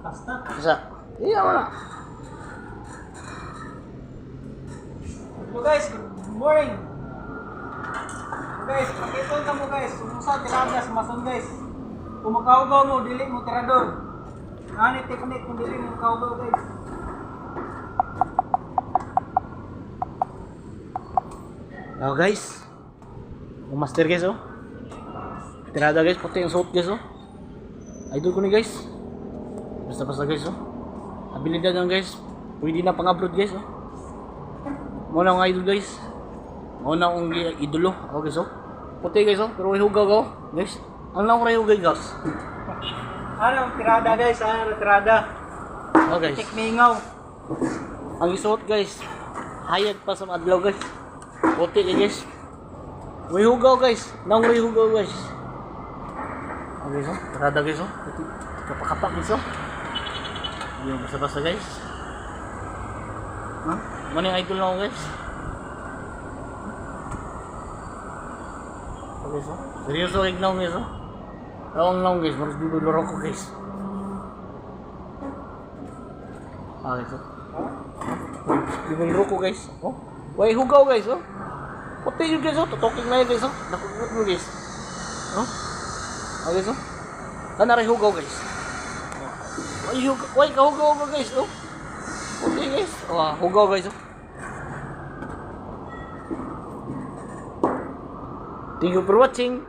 Basta. Isa. Iya wala. So guys, good morning. So guys, makita na mo guys. Sumusa tiradas mason guys. Kung makaugaw mo, dili mo tirador. Nani teknik kung dili mo makaugaw guys. Oh guys. Ang master guys oh. Tirada guys, puti yung suot guys oh. Idol ko ni guys. Basta guys oh. Abilidad lang guys. Pwede na pang-upload guys oh. Muna akong idol guys. Muna akong idolo. Ako guys oh. Puti guys oh. Pero may hugaw ko guys. Ang lang ko rin hugay guys. Ano tirada guys? Ano tirada? Oh guys. Tikmingaw. Ang isuot guys. Hayag pa sa adlaw guys. Puti guys. May hugaw guys. Nang may hugaw guys. Okay so. Tirada guys oh. Kapak-kapak guys oh. Yung basta guys. Ha? Mana yung idol na ako guys? Okay so. Seryoso ignaw guys oh. Rawang lang guys. Maras duduloro ko guys. Okay so. Duduloro ko guys. Oh. Way hugaw guys oh. Puti yun guys oh. Tutoking na yun guys oh. Nakugot mo guys. Oh. Okay so. Kana rin hugaw guys. Way kahugaw ka guys oh. Puti guys. Oh, hugaw guys oh. Thank you for watching.